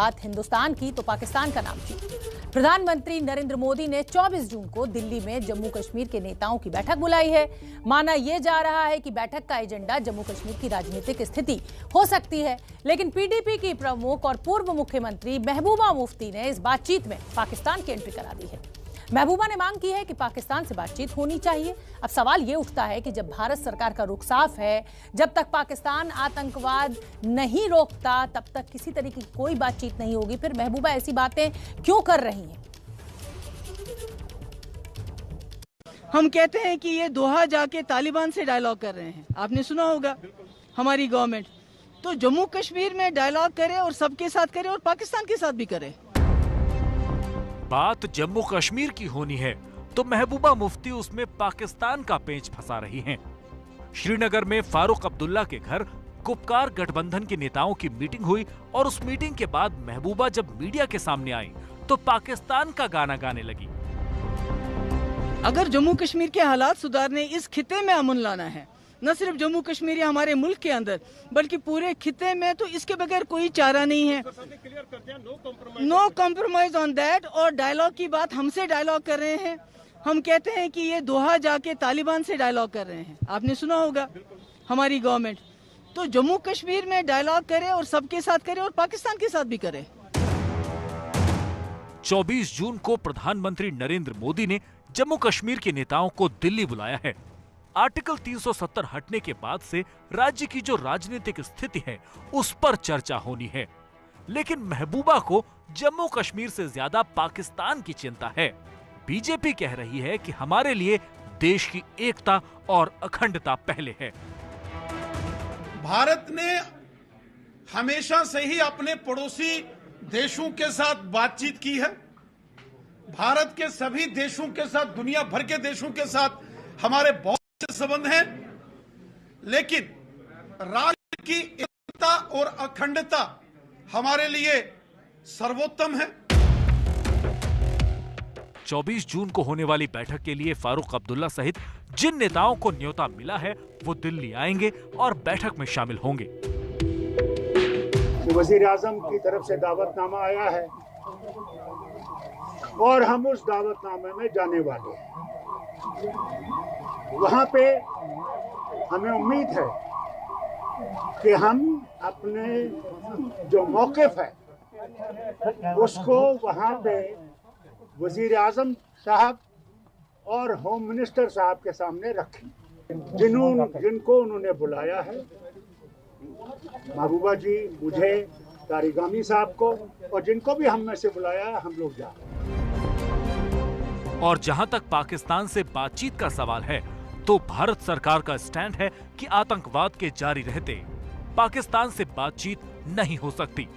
बात हिंदुस्तान की तो पाकिस्तान का नाम क्यों? प्रधानमंत्री नरेंद्र मोदी ने 24 जून को दिल्ली में जम्मू कश्मीर के नेताओं की बैठक बुलाई है। माना यह जा रहा है कि बैठक का एजेंडा जम्मू कश्मीर की राजनीतिक स्थिति हो सकती है, लेकिन पीडीपी की प्रमुख और पूर्व मुख्यमंत्री महबूबा मुफ्ती ने इस बातचीत में पाकिस्तान की एंट्री करा दी है। महबूबा ने मांग की है कि पाकिस्तान से बातचीत होनी चाहिए। अब सवाल ये उठता है कि जब भारत सरकार का रुख साफ है, जब तक पाकिस्तान आतंकवाद नहीं रोकता तब तक किसी तरीके की कोई बातचीत नहीं होगी, फिर महबूबा ऐसी बातें क्यों कर रही हैं? हम कहते हैं कि ये दोहा जाके तालिबान से डायलॉग कर रहे हैं। आपने सुना होगा हमारी गवर्नमेंट तो जम्मू कश्मीर में डायलॉग करे और सबके साथ करे और पाकिस्तान के साथ भी करे। बात जम्मू कश्मीर की होनी है तो महबूबा मुफ्ती उसमें पाकिस्तान का पेंच फंसा रही हैं। श्रीनगर में फारूक अब्दुल्ला के घर गुपकार गठबंधन के नेताओं की मीटिंग हुई और उस मीटिंग के बाद महबूबा जब मीडिया के सामने आई तो पाकिस्तान का गाना गाने लगी। अगर जम्मू कश्मीर के हालात सुधारने, इस खिते में अमन लाना है, न सिर्फ जम्मू कश्मीर या हमारे मुल्क के अंदर बल्कि पूरे खिते में, तो इसके बगैर कोई चारा नहीं है। No compromise on that. और डायलॉग की बात हमसे डायलॉग कर रहे हैं। हम कहते हैं कि ये दोहा जाके तालिबान से डायलॉग कर रहे हैं। आपने सुना होगा हमारी गवर्नमेंट तो जम्मू कश्मीर में डायलॉग करे और सबके साथ करे और पाकिस्तान के साथ भी करे। 24 जून को प्रधानमंत्री नरेंद्र मोदी ने जम्मू कश्मीर के नेताओं को दिल्ली बुलाया है। आर्टिकल 370 हटने के बाद से राज्य की जो राजनीतिक स्थिति है उस पर चर्चा होनी है, लेकिन महबूबा को जम्मू कश्मीर से ज्यादा पाकिस्तान की चिंता है। बीजेपी कह रही है कि हमारे लिए देश की एकता और अखंडता पहले है। भारत ने हमेशा से ही अपने पड़ोसी देशों के साथ बातचीत की है। भारत के सभी देशों के साथ, दुनिया भर के देशों के साथ हमारे बहुत अच्छे संबंध हैं, लेकिन राज्य की एकता और अखंडता हमारे लिए सर्वोत्तम है। 24 जून को होने वाली बैठक के लिए फारूक अब्दुल्ला सहित जिन नेताओं को न्योता मिला है वो दिल्ली आएंगे और बैठक में शामिल होंगे। वजीर आजम की तरफ से दावतनामा आया है और हम उस दावतनामे में जाने वाले हैं। वहां पे हमें उम्मीद है कि हम अपने जो मौक़िफ़ है उसको वहां पे वजीर आजम साहब और होम मिनिस्टर साहब के सामने रखें, जिनको उन्होंने बुलाया है। महबूबा जी, मुझे, तारिगामी साहब को, और जिनको भी हम में से बुलाया है, हम लोग जा रहे हैं। और जहां तक पाकिस्तान से बातचीत का सवाल है तो भारत सरकार का स्टैंड है कि आतंकवाद के जारी रहते पाकिस्तान से बातचीत नहीं हो सकती।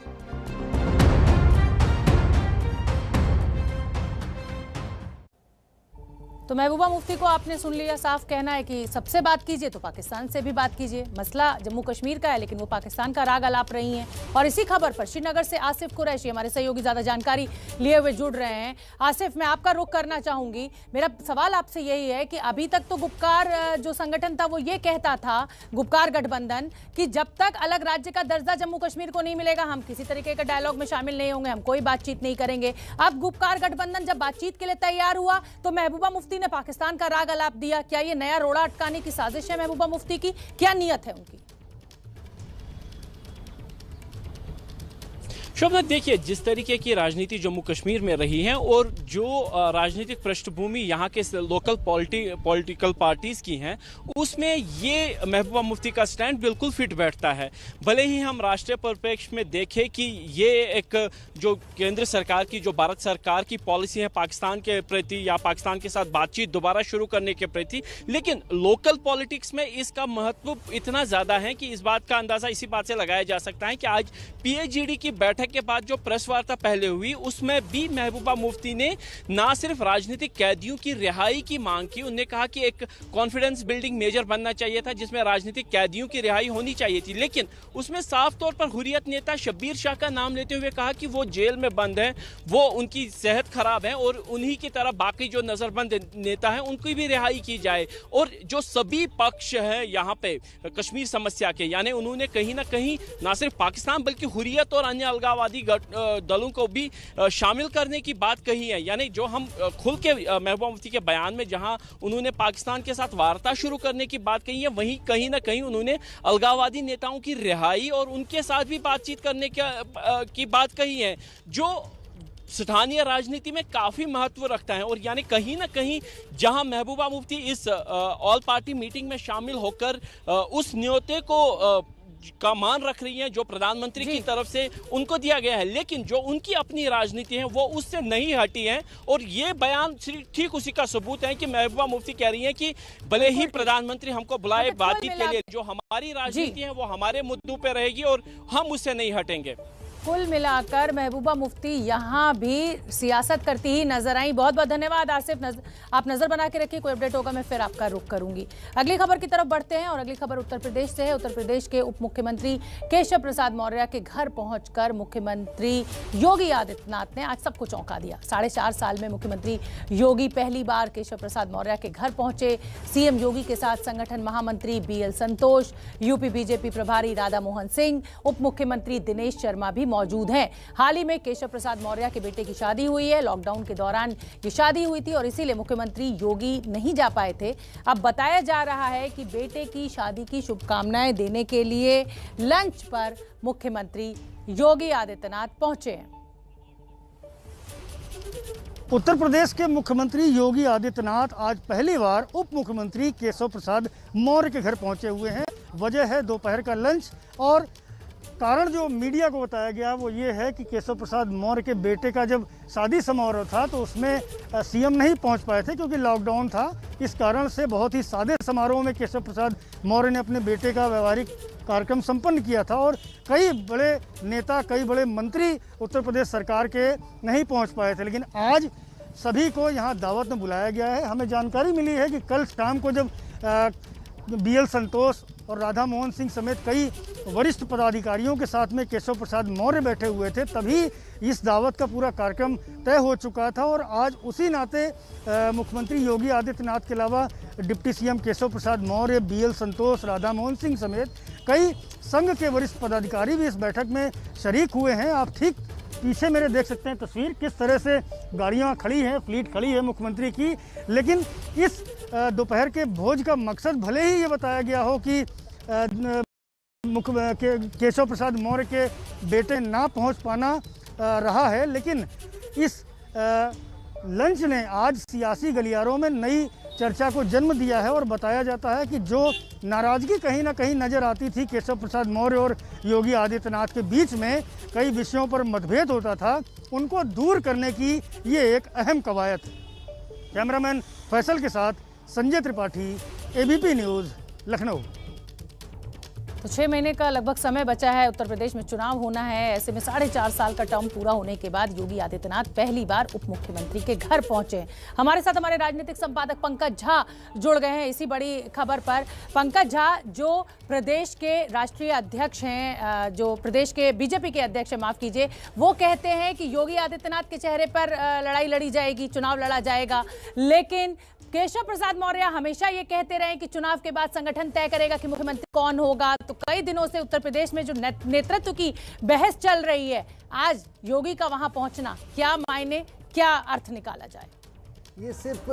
तो महबूबा मुफ्ती को आपने सुन लिया, साफ कहना है कि सबसे बात कीजिए तो पाकिस्तान से भी बात कीजिए। मसला जम्मू कश्मीर का है लेकिन वो पाकिस्तान का राग अलाप रही हैं। और इसी खबर पर श्रीनगर से आसिफ कुरैशी हमारे सहयोगी ज्यादा जानकारी लिए हुए जुड़ रहे हैं। आसिफ, मैं आपका रुख करना चाहूंगी। मेरा सवाल आपसे यही है कि अभी तक तो गुपकार जो संगठन था वो ये कहता था, गुपकार गठबंधन, कि जब तक अलग राज्य का दर्जा जम्मू कश्मीर को नहीं मिलेगा हम किसी तरीके का डायलॉग में शामिल नहीं होंगे, हम कोई बातचीत नहीं करेंगे। अब गुपकार गठबंधन जब बातचीत के लिए तैयार हुआ तो महबूबा मुफ्ती ने पाकिस्तान का राग अलाप दिया। क्या ये नया रोड़ा अटकाने की साजिश है महबूबा मुफ्ती की? क्या नियत है उनकी? शोभना, देखिए जिस तरीके की राजनीति जम्मू कश्मीर में रही है और जो राजनीतिक पृष्ठभूमि यहाँ के लोकल पॉलिटिकल पार्टीज की हैं, उसमें ये महबूबा मुफ्ती का स्टैंड बिल्कुल फिट बैठता है। भले ही हम राष्ट्रीय परिप्रेक्ष्य में देखें कि ये एक जो केंद्र सरकार की, जो भारत सरकार की पॉलिसी है पाकिस्तान के प्रति या पाकिस्तान के साथ बातचीत दोबारा शुरू करने के प्रति, लेकिन लोकल पॉलिटिक्स में इसका महत्व इतना ज़्यादा है कि इस बात का अंदाज़ा इसी बात से लगाया जा सकता है कि आज PAGD की बैठक के बाद जो प्रेस वार्ता पहले हुई उसमें भी महबूबा मुफ्ती ने ना सिर्फ राजनीतिक कैदियों की रिहाई की मांग की, उन्होंने कहा कि एक कॉन्फिडेंस बिल्डिंग मेजर बनना चाहिए था जिसमें राजनीतिक कैदियों की रिहाई होनी चाहिए थी, लेकिन उसमें साफ तौर पर हुर्रियत नेता शब्बीर शाह का नाम लेते हुए कहा कि वो जेल में बंद है, वो उनकी सेहत खराब है और उन्हीं की तरह बाकी जो नजरबंद नेता है उनकी भी रिहाई की जाए। और जो सभी पक्ष है यहाँ पे कश्मीर समस्या के, यानी उन्होंने कहीं ना कहीं ना सिर्फ पाकिस्तान बल्कि हुर्रियत और अन्य अलगाव अलगाववादी दलों को भी शामिल करने की बात कही है। यानी जो हम खुल के महबूबा मुफ्ती के बयान में जहां उन्होंने पाकिस्तान के साथ वार्ता शुरू करने की बात कही है, वहीं कहीं ना कहीं उन्होंने अलगाववादी नेताओं की रिहाई और उनके साथ भी बातचीत करने की बात कही है, जो स्थानीय राजनीति में काफी महत्व रखता है। और यानी कहीं ना कहीं जहां महबूबा मुफ्ती इस ऑल पार्टी मीटिंग में शामिल होकर उस न्योते को का मान रख रही हैं जो प्रधानमंत्री की तरफ से उनको दिया गया है, लेकिन जो उनकी अपनी राजनीति है वो उससे नहीं हटी है। और ये बयान ठीक उसी का सबूत है कि महबूबा मुफ्ती कह रही हैं कि भले ही प्रधानमंत्री हमको बुलाए बातचीत के लिए, जो हमारी राजनीति है वो हमारे मुद्दों पे रहेगी और हम उससे नहीं हटेंगे। कुल मिलाकर महबूबा मुफ्ती यहाँ भी सियासत करती ही नजर आई। बहुत बहुत धन्यवाद आसिफ, आप नजर बना के रखिए, कोई अपडेट होगा मैं फिर आपका रुख करूंगी। अगली खबर की तरफ बढ़ते हैं और अगली खबर उत्तर प्रदेश से है। उत्तर प्रदेश के उप मुख्यमंत्री केशव प्रसाद मौर्य के घर पहुंचकर मुख्यमंत्री योगी आदित्यनाथ ने आज सबको चौंका दिया। 4.5 साल में मुख्यमंत्री योगी पहली बार केशव प्रसाद मौर्य के घर पहुंचे। सीएम योगी के साथ संगठन महामंत्री BL संतोष, यूपी बीजेपी प्रभारी राधा मोहन सिंह, उप मुख्यमंत्री दिनेश शर्मा भी मौजूद हैं। हाल ही में केशव प्रसाद मौर्य के बेटे की शादी हुई है। लॉकडाउन के दौरान ये शादी हुई थी और इसीलिए मुख्यमंत्री योगी नहीं जा पाए थे। अब बताया जा रहा है कि बेटे की शादी की शुभकामनाएं देने के लिए लंच पर मुख्यमंत्री योगी आदित्यनाथ पहुंचे हैं। उत्तर प्रदेश के मुख्यमंत्री योगी आदित्यनाथ आज पहली बार उप मुख्यमंत्री केशव प्रसाद मौर्य के घर पहुंचे हुए हैं। वजह है दोपहर का लंच, और कारण जो मीडिया को बताया गया वो ये है कि केशव प्रसाद मौर्य के बेटे का जब शादी समारोह था तो उसमें सीएम नहीं पहुंच पाए थे क्योंकि लॉकडाउन था। इस कारण से बहुत ही सादे समारोह में केशव प्रसाद मौर्य ने अपने बेटे का व्यवहारिक कार्यक्रम संपन्न किया था और कई बड़े नेता, कई बड़े मंत्री उत्तर प्रदेश सरकार के नहीं पहुँच पाए थे। लेकिन आज सभी को यहाँ दावत में बुलाया गया है। हमें जानकारी मिली है कि कल शाम को जब BL संतोष और राधा मोहन सिंह समेत कई वरिष्ठ पदाधिकारियों के साथ में केशव प्रसाद मौर्य बैठे हुए थे, तभी इस दावत का पूरा कार्यक्रम तय हो चुका था। और आज उसी नाते मुख्यमंत्री योगी आदित्यनाथ के अलावा deputy CM Keshav Prasad Maurya, BL संतोष, राधा मोहन सिंह समेत कई संघ के वरिष्ठ पदाधिकारी भी इस बैठक में शरीक हुए हैं। आप ठीक पीछे मेरे देख सकते हैं तस्वीर, किस तरह से गाड़ियां खड़ी हैं, फ्लीट खड़ी है मुख्यमंत्री की। लेकिन इस दोपहर के भोज का मकसद भले ही ये बताया गया हो कि केशव प्रसाद मौर्य के बेटे ना पहुंच पाना रहा है, लेकिन इस लंच ने आज सियासी गलियारों में नई चर्चा को जन्म दिया है। और बताया जाता है कि जो नाराजगी कहीं ना कहीं नजर आती थी केशव प्रसाद मौर्य और योगी आदित्यनाथ के बीच में, कई विषयों पर मतभेद होता था, उनको दूर करने की ये एक अहम कवायद है। कैमरामैन फैसल के साथ संजय त्रिपाठी, ABP न्यूज़, लखनऊ। तो 6 महीने का लगभग समय बचा है, उत्तर प्रदेश में चुनाव होना है। ऐसे में 4.5 साल का टर्म पूरा होने के बाद योगी आदित्यनाथ पहली बार उप मुख्यमंत्री के घर पहुंचे। हमारे साथ हमारे राजनीतिक संपादक पंकज झा जुड़ गए हैं इसी बड़ी खबर पर। पंकज झा, जो प्रदेश के राष्ट्रीय अध्यक्ष हैं, जो प्रदेश के बीजेपी के अध्यक्ष हैं, माफ कीजिए, वो कहते हैं कि योगी आदित्यनाथ के चेहरे पर लड़ाई लड़ी जाएगी, चुनाव लड़ा जाएगा। लेकिन केशव प्रसाद मौर्य हमेशा ये कहते रहे कि चुनाव के बाद संगठन तय करेगा कि मुख्यमंत्री कौन होगा। तो कई दिनों से उत्तर प्रदेश में जो नेतृत्व की बहस चल रही है, आज योगी का वहां पहुंचना क्या मायने, क्या अर्थ निकाला जाए? ये सिर्फ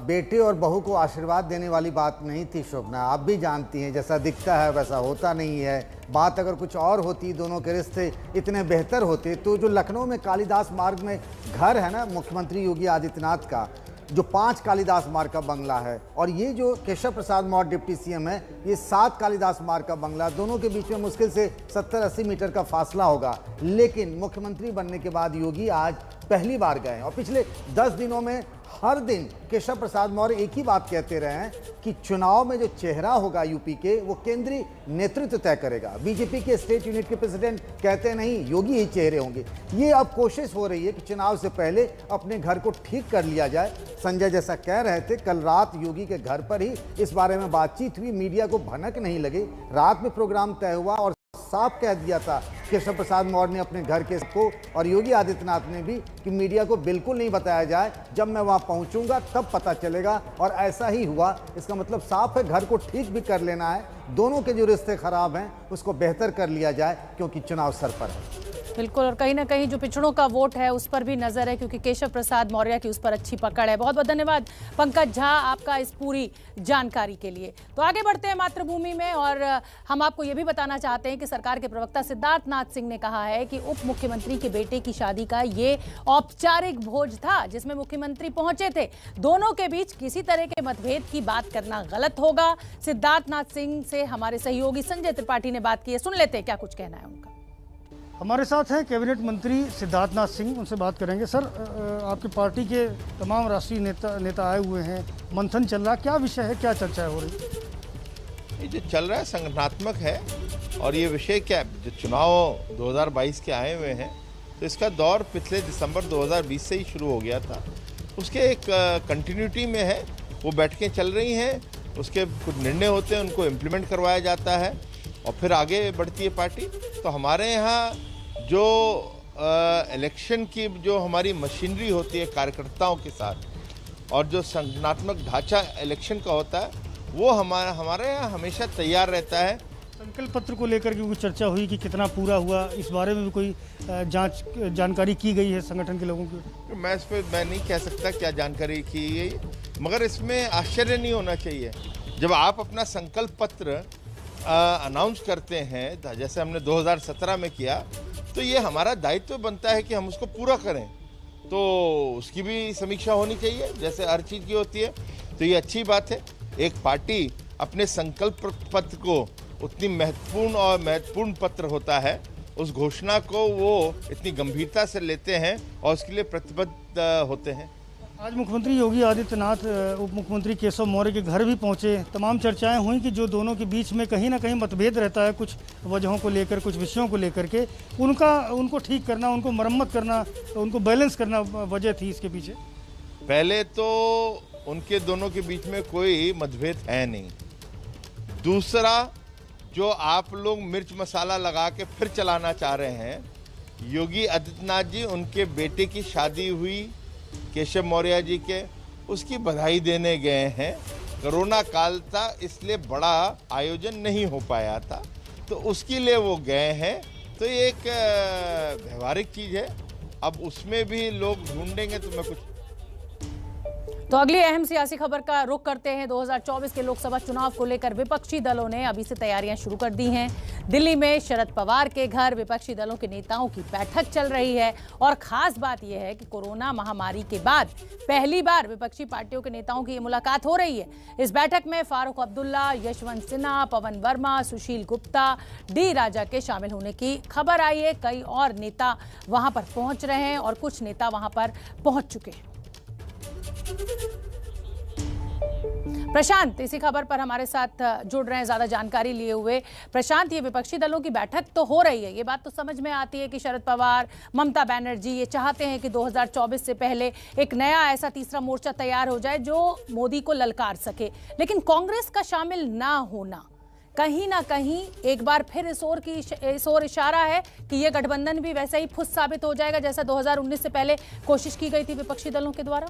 बेटे और बहू को आशीर्वाद देने वाली बात नहीं थी शोभना, आप भी जानती हैं जैसा दिखता है वैसा होता नहीं है। बात अगर कुछ और होती, दोनों के रिश्ते इतने बेहतर होते, तो जो लखनऊ में कालिदास मार्ग में घर है ना मुख्यमंत्री योगी आदित्यनाथ का, जो 5 कालिदास मार्ग का बंगला है, और ये जो केशव प्रसाद मौर्य डिप्टी सीएम है, ये 7 कालिदास मार्ग का बंगला, दोनों के बीच में मुश्किल से 70-80 मीटर का फासला होगा। लेकिन मुख्यमंत्री बनने के बाद योगी आज पहली बार गए और पिछले 10 दिनों में हर दिन केशव प्रसाद मौर्य एक ही बात कहते रहे हैं कि चुनाव में जो चेहरा होगा यूपी के, वो केंद्रीय नेतृत्व तय करेगा। बीजेपी के स्टेट यूनिट के प्रेसिडेंट कहते नहीं, योगी ही चेहरे होंगे। ये अब कोशिश हो रही है कि चुनाव से पहले अपने घर को ठीक कर लिया जाए। संजय जैसा कह रहे थे, कल रात योगी के घर पर ही इस बारे में बातचीत हुई, मीडिया को भनक नहीं लगी। रात में प्रोग्राम तय हुआ और साफ कह दिया था केशव प्रसाद मौर्य ने अपने घर के को, और योगी आदित्यनाथ ने भी, कि मीडिया को बिल्कुल नहीं बताया जाए, जब मैं वहां पहुंचूंगा तब पता चलेगा। और ऐसा ही हुआ। इसका मतलब साफ है, घर को ठीक भी कर लेना है, दोनों के जो रिश्ते खराब हैं उसको बेहतर कर लिया जाए, क्योंकि चुनाव सर पर है। बिल्कुल, और कहीं ना कहीं जो पिछड़ों का वोट है उस पर भी नजर है, क्योंकि केशव प्रसाद मौर्य की उस पर अच्छी पकड़ है। बहुत बहुत धन्यवाद पंकज झा आपका इस पूरी जानकारी के लिए। तो आगे बढ़ते हैं मातृभूमि में, और हम आपको ये भी बताना चाहते हैं कि सरकार के प्रवक्ता सिद्धार्थ नाथ सिंह ने कहा है कि उप मुख्यमंत्री के बेटे की शादी का ये औपचारिक भोज था जिसमें मुख्यमंत्री पहुंचे थे। दोनों के बीच किसी तरह के मतभेद की बात करना गलत होगा। सिद्धार्थ नाथ सिंह से हमारे सहयोगी संजय त्रिपाठी ने बात की है, सुन लेते हैं क्या कुछ कहना है उनका। हमारे साथ हैं कैबिनेट मंत्री सिद्धार्थ नाथ सिंह, उनसे बात करेंगे। सर, आपकी पार्टी के तमाम राष्ट्रीय नेता आए हुए हैं, मंथन चल रहा, क्या विषय है, क्या चर्चा हो रही है? ये जो चल रहा है संगठनात्मक है, और ये विषय क्या जो चुनाव 2022 के आए हुए हैं, तो इसका दौर पिछले दिसंबर 2020 से ही शुरू हो गया था। उसके एक कंटिन्यूटी में है, वो बैठकें चल रही हैं, उसके कुछ निर्णय होते हैं, उनको इम्प्लीमेंट करवाया जाता है और फिर आगे बढ़ती है पार्टी। तो हमारे यहाँ जो इलेक्शन की जो हमारी मशीनरी होती है कार्यकर्ताओं के साथ, और जो संगठनात्मक ढांचा इलेक्शन का होता है, वो हमारे यहाँ हमेशा तैयार रहता है। संकल्प पत्र को लेकर के कुछ चर्चा हुई कि कितना पूरा हुआ, इस बारे में भी कोई जानकारी की गई है संगठन के लोगों की? मैं इस पर मैं नहीं कह सकता क्या जानकारी की गई, मगर इसमें आश्चर्य नहीं होना चाहिए। जब आप अपना संकल्प पत्र अनाउंस करते हैं, जैसे हमने 2017 में किया, तो ये हमारा दायित्व बनता है कि हम उसको पूरा करें। तो उसकी भी समीक्षा होनी चाहिए जैसे हर चीज़ की होती है। तो ये अच्छी बात है, एक पार्टी अपने संकल्प पत्र को, उतनी महत्वपूर्ण पत्र होता है, उस घोषणा को वो इतनी गंभीरता से लेते हैं और उसके लिए प्रतिबद्ध होते हैं। आज मुख्यमंत्री योगी आदित्यनाथ उप मुख्यमंत्री केशव मौर्य के घर भी पहुंचे। तमाम चर्चाएं हुई कि जो दोनों के बीच में कहीं ना कहीं मतभेद रहता है, कुछ वजहों को लेकर, कुछ विषयों को लेकर के, उनको ठीक करना, उनको मरम्मत करना, उनको बैलेंस करना वजह थी इसके पीछे। पहले तो उनके दोनों के बीच में कोई मतभेद है नहीं। दूसरा, जो आप लोग मिर्च मसाला लगा के फिर चलाना चाह रहे हैं, योगी आदित्यनाथ जी उनके बेटे की शादी हुई केशव मौर्य जी के, उसकी बधाई देने गए हैं। कोरोना काल था, इसलिए बड़ा आयोजन नहीं हो पाया था, तो उसके लिए वो गए हैं। तो ये एक व्यवहारिक चीज़ है। अब उसमें भी लोग ढूंढेंगे तो मैं कुछ। तो अगली अहम सियासी खबर का रुख करते हैं। 2024 के लोकसभा चुनाव को लेकर विपक्षी दलों ने अभी से तैयारियां शुरू कर दी हैं। दिल्ली में शरद पवार के घर विपक्षी दलों के नेताओं की बैठक चल रही है, और खास बात यह है कि कोरोना महामारी के बाद पहली बार विपक्षी पार्टियों के नेताओं की मुलाकात हो रही है। इस बैठक में फारूक अब्दुल्ला, यशवंत सिन्हा, पवन वर्मा, सुशील गुप्ता, डी राजा के शामिल होने की खबर आई है। कई और नेता वहां पर पहुंच रहे हैं और कुछ नेता वहां पर पहुंच चुके हैं। प्रशांत इसी खबर पर हमारे साथ जुड़ रहे हैं ज्यादा जानकारी लिए हुए। प्रशांत, ये विपक्षी दलों की बैठक तो हो रही है, ये बात तो समझ में आती है कि शरद पवार, ममता बनर्जी ये चाहते हैं कि 2024 से पहले एक नया ऐसा तीसरा मोर्चा तैयार हो जाए जो मोदी को ललकार सके, लेकिन कांग्रेस का शामिल ना होना कहीं ना कहीं एक बार फिर इस ओर इशारा है कि यह गठबंधन भी वैसे ही फुस साबित हो जाएगा जैसा 2019 से पहले कोशिश की गई थी विपक्षी दलों के द्वारा।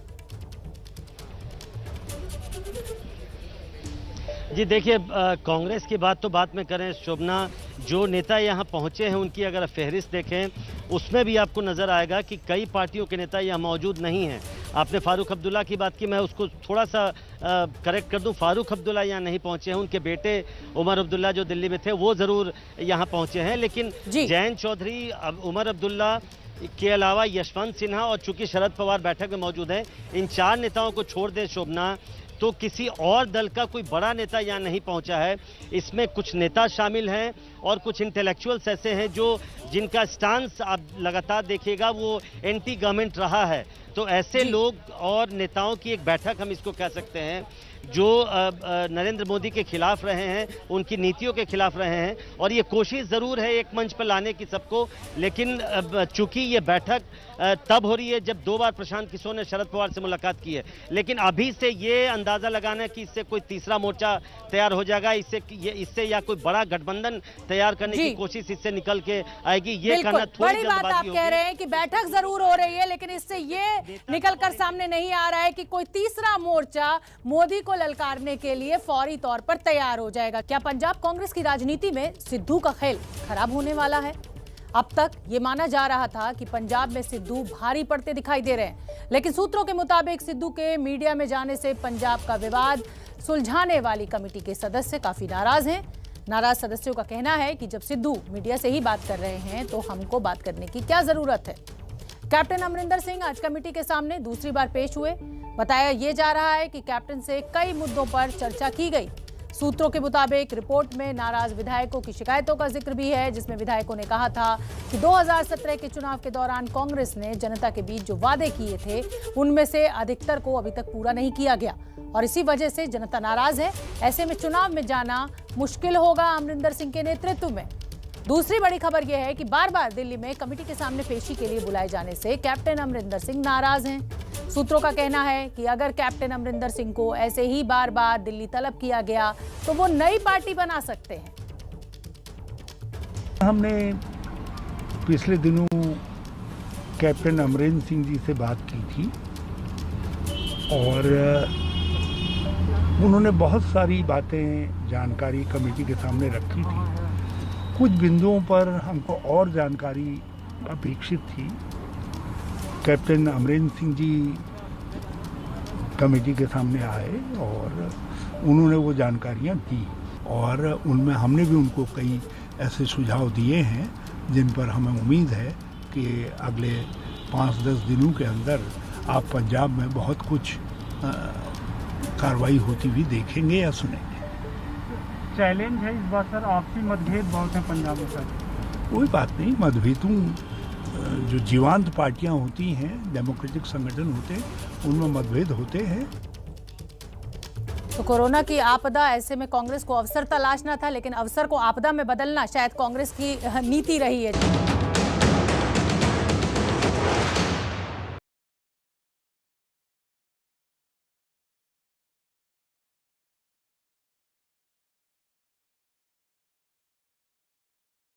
जी देखिए, कांग्रेस की बात तो बात में करें शोभना, जो नेता यहाँ पहुँचे हैं उनकी अगर फहरिस्त देखें उसमें भी आपको नज़र आएगा कि कई पार्टियों के नेता यहाँ मौजूद नहीं हैं। आपने फारूक अब्दुल्ला की बात की, मैं उसको थोड़ा सा करेक्ट कर दूं, फारूक अब्दुल्ला यहाँ नहीं पहुँचे हैं। उनके बेटे उमर अब्दुल्ला जो दिल्ली में थे वो ज़रूर यहाँ पहुँचे हैं, लेकिन जयंत चौधरी, उमर अब्दुल्ला के अलावा यशवंत सिन्हा और चूंकि शरद पवार बैठक में मौजूद हैं, इन चार नेताओं को छोड़ दें शोभना तो किसी और दल का कोई बड़ा नेता यहाँ नहीं पहुँचा है। इसमें कुछ नेता शामिल हैं और कुछ इंटेलेक्चुअल्स ऐसे हैं जो जिनका स्टांस आप लगातार देखिएगा वो एंटी गवर्नमेंट रहा है। तो ऐसे लोग और नेताओं की एक बैठक हम इसको कह सकते हैं जो नरेंद्र मोदी के खिलाफ रहे हैं, उनकी नीतियों के खिलाफ रहे हैं, और ये कोशिश ज़रूर है एक मंच पर लाने की सबको, लेकिन चूंकि ये बैठक तब हो रही है जब 2 बार प्रशांत किशोर ने शरद पवार से मुलाकात की है, लेकिन अभी से ये अंदाज़ा लगाना कि इससे कोई तीसरा मोर्चा तैयार हो जाएगा, इससे या कोई बड़ा गठबंधन तैयार करने की कोशिश इससे निकल के आएगी, ये कहना थोड़ी बड़ी बात आप कह रहे हैं कि बैठक जरूर हो रही है, लेकिन इससे ये निकलकर सामने नहीं आ रहा है कि कोई तीसरा मोर्चा मोदी को ललकारने के लिए फौरी तौर पर तैयार हो जाएगा। क्या पंजाब कांग्रेस की राजनीति में सिद्धू का खेल खराब होने वाला है? अब तक ये माना जा रहा था कि पंजाब में सिद्धू भारी पड़ते दिखाई दे रहे हैं, लेकिन सूत्रों के मुताबिक सिद्धू के मीडिया में जाने से पंजाब का विवाद सुलझाने वाली कमेटी के सदस्य काफी नाराज हैं। नाराज सदस्यों का कहना है कि जब सिद्धू मीडिया से ही बात कर रहे हैं तो हमको बात करने की क्या जरूरत है। कैप्टन अमरिंदर सिंह आज कमेटी के सामने दूसरी बार पेश हुए। बताया ये जा रहा है कि कैप्टन से कई मुद्दों पर चर्चा की गई। सूत्रों के मुताबिक रिपोर्ट में नाराज विधायकों की शिकायतों का जिक्र भी है, जिसमें विधायकों ने कहा था कि 2017 के चुनाव के दौरान कांग्रेस ने जनता के बीच जो वादे किए थे उनमें से अधिकतर को अभी तक पूरा नहीं किया गया और इसी वजह से जनता नाराज है। ऐसे में चुनाव में जाना मुश्किल होगा अमरिंदर सिंह के नेतृत्व में। दूसरी बड़ी खबर यह है कि बार बार दिल्ली में कमेटी के सामने पेशी के लिए बुलाए जाने से कैप्टन अमरिंदर सिंह नाराज हैं। सूत्रों का कहना है कि अगर कैप्टन अमरिंदर सिंह को ऐसे ही बार बार दिल्ली तलब किया गया तो वो नई पार्टी बना सकते हैं। हमने पिछले दिनों कैप्टन अमरिंदर सिंह जी से बात की थी और उन्होंने बहुत सारी बातें जानकारी कमेटी के सामने रखी थी। कुछ बिंदुओं पर हमको और जानकारी अपेक्षित थी। कैप्टन अमरिंदर सिंह जी कमेटी के सामने आए और उन्होंने वो जानकारियां दी और उनमें हमने भी उनको कई ऐसे सुझाव दिए हैं जिन पर हमें उम्मीद है कि अगले 5-10 दिनों के अंदर आप पंजाब में बहुत कुछ कार्रवाई होती हुई देखेंगे या सुनेंगे। चैलेंज है इस बार सर, आपसी मतभेद बहुत है पंजाब में सर। कोई बात नहीं, मतभेदों जो जीवांत पार्टियां होती हैं, डेमोक्रेटिक संगठन होते हैं, उनमें मतभेद होते हैं। तो कोरोना की आपदा, ऐसे में कांग्रेस को अवसर तलाशना था, लेकिन अवसर को आपदा में बदलना शायद कांग्रेस की नीति रही है।